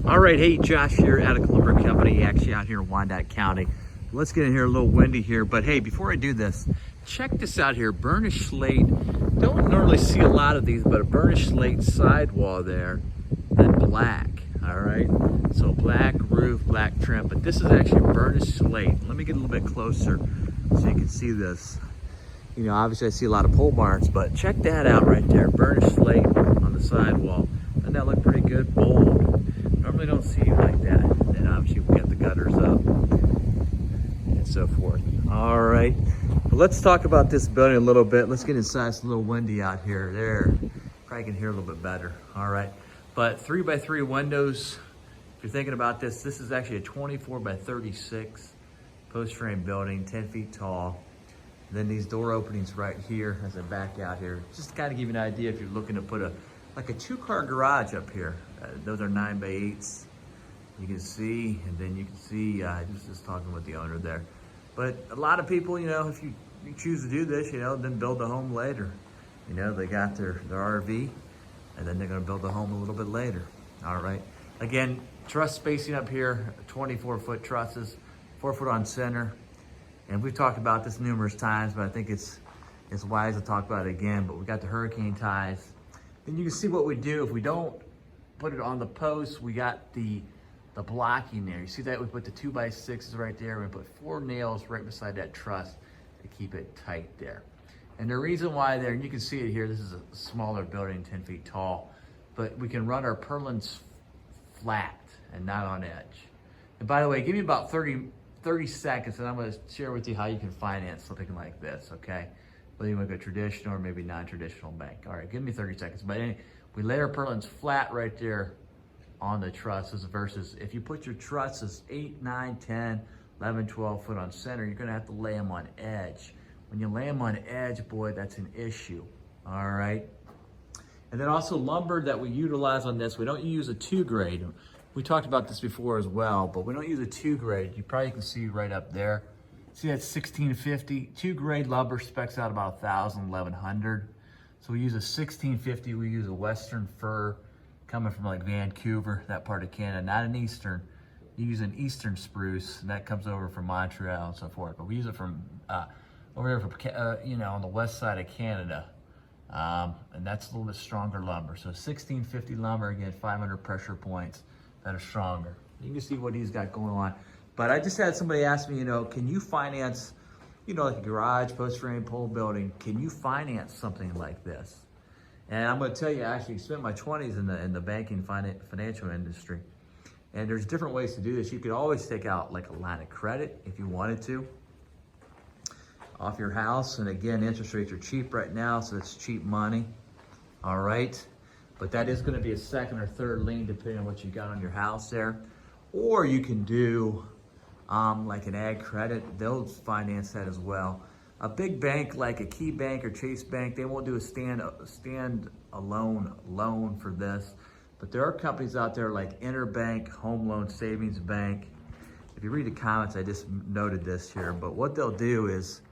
All right, hey, Josh here at a Lumber Company, actually out here in Wyandot County. Let's get in here, a little windy here, but hey, before I do this, check this out here, Burnished Slate. Don't normally see a lot of these, but a Burnished Slate sidewall there, and black, all right? So black roof, black trim, but this is actually Burnished Slate. Let me get a little bit closer so you can see this. You know, obviously I see a lot of pole barns, but check that out right there, Burnished Slate on the sidewall. Doesn't that look pretty good? Bold. Normally don't see you like that. And then obviously we got the gutters up and so forth. All right, but let's talk about this building a little bit. Let's get inside. It's a little windy out here. There, probably can hear a little bit better. All right, but 3x3 windows. If you're thinking about this, this is actually a 24x36 post frame building, 10 feet tall. And then these door openings right here as I back out here, just to kind of give you an idea if you're looking to put like a 2-car garage up here. Those are 9x8s. You can see, and then you can see, just talking with the owner there. But a lot of people, you know, if you choose to do this, you know, then build a home later. You know, they got their RV, and then they're gonna build a home a little bit later. All right. Again, truss spacing up here, 24-foot trusses, 4 foot on center. And we've talked about this numerous times, but I think it's wise to talk about it again. But we got the hurricane ties. Then you can see what we do if we don't put it on the post. We got the blocking there. You see that? We put the 2x6s right there. We put 4 nails right beside that truss to keep it tight there. And the reason why there, and you can see it here, this is a smaller building, 10 feet tall, but we can run our Purlins Flat and not on edge. And by the way, give me about 30 seconds and I'm gonna share with you how you can finance something like this, okay? Whether you want to go traditional or maybe non-traditional bank. All right, give me 30 seconds. But anyway, we lay our Purlins flat right there on the trusses versus if you put your trusses 8, 9, 10, 11, 12 foot on center, you're gonna have to lay them on edge. When you lay them on edge, boy, that's an issue, all right? And then also lumber that we utilize on this, we don't use a 2 grade. We talked about this before as well, but we don't use a 2 grade. You probably can see right up there. See that's 1650. 2 grade lumber specs out about 1,000, 1,100. So we use a 1650. We use a Western fir coming from like Vancouver, that part of Canada, not an Eastern. You use an Eastern spruce, and that comes over from Montreal and so forth. But we use it from over there from you know, on the west side of Canada, and that's a little bit stronger lumber. So 1650 lumber, again, 500 pressure points that are stronger. You can see what he's got going on. But I just had somebody ask me, you know, can you finance, you know, like a garage, post frame, pole building, can you finance something like this? And I'm gonna tell you, I actually spent my 20s in the banking financial industry. And there's different ways to do this. You could always take out like a line of credit if you wanted to off your house. And again, interest rates are cheap right now, so it's cheap money, all right? But that is gonna be a second or third lien depending on what you got on your house there. Or you can do like an ag credit, they'll finance that as well. A big bank like a Key Bank or Chase Bank, they won't do a stand-alone loan for this. But there are companies out there like Interbank, Home Loan Savings Bank. If you read the comments, I just noted this here, but what they'll do is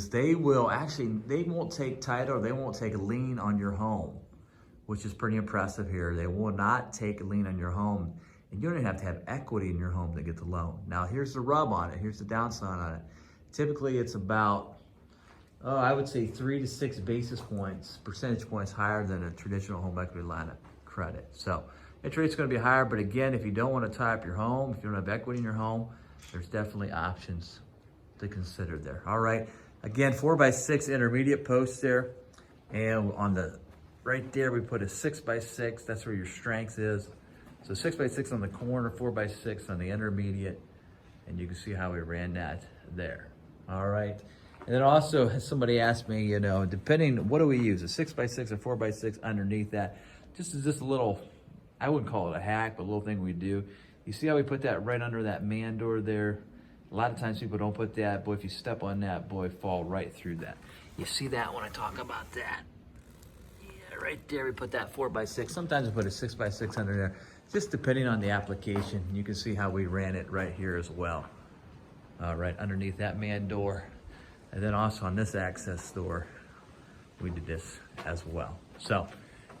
they will actually, they won't take title, they won't take a lien on your home, which is pretty impressive here. They will not take a lien on your home. And you don't even have to have equity in your home to get the loan. Now, here's the rub on it. Here's the downside on it. Typically, it's about, I would say 3 to 6 percentage points higher than a traditional home equity line of credit. So, interest rate's gonna be higher, but again, if you don't wanna tie up your home, if you don't have equity in your home, there's definitely options to consider there. All right, again, 4x6 intermediate posts there. And on the, right there, we put a 6x6, that's where your strength is. So 6x6 on the corner, 4x6 on the intermediate, and you can see how we ran that there. All right. And then also somebody asked me, you know, depending, what do we use? A 6x6 or 4x6 underneath that? Just a little, I wouldn't call it a hack, but a little thing we do. You see how we put that right under that man door there? A lot of times people don't put that. Boy, if you step on that, boy, fall right through that. You see that when I talk about that? Yeah, right there, we put that 4x6. Sometimes we put a 6x6 under there. Just depending on the application. You can see how we ran it right here as well. Right underneath that man door. And then also on this access door, we did this as well. So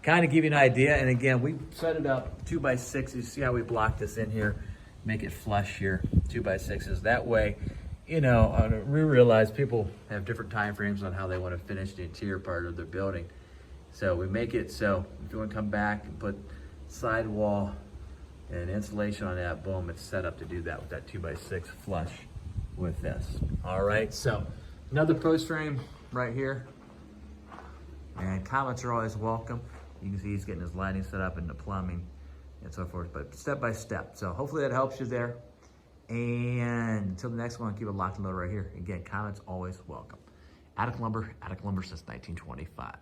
kind of give you an idea. And again, we set it up 2x6. You see how we block this in here, make it flush here, 2x6s. That way, you know, we realize people have different time frames on how they want to finish the interior part of their building. So we make it so if you want to come back and put sidewall and insulation on that, boom, it's set up to do that with that 2x6 flush with this. All right, so another post frame right here. And comments are always welcome. You can see he's getting his lighting set up and the plumbing and so forth, but step by step. So hopefully that helps you there. And until the next one, keep it locked and loaded right here. Again, comments always welcome. Attic Lumber since 1925.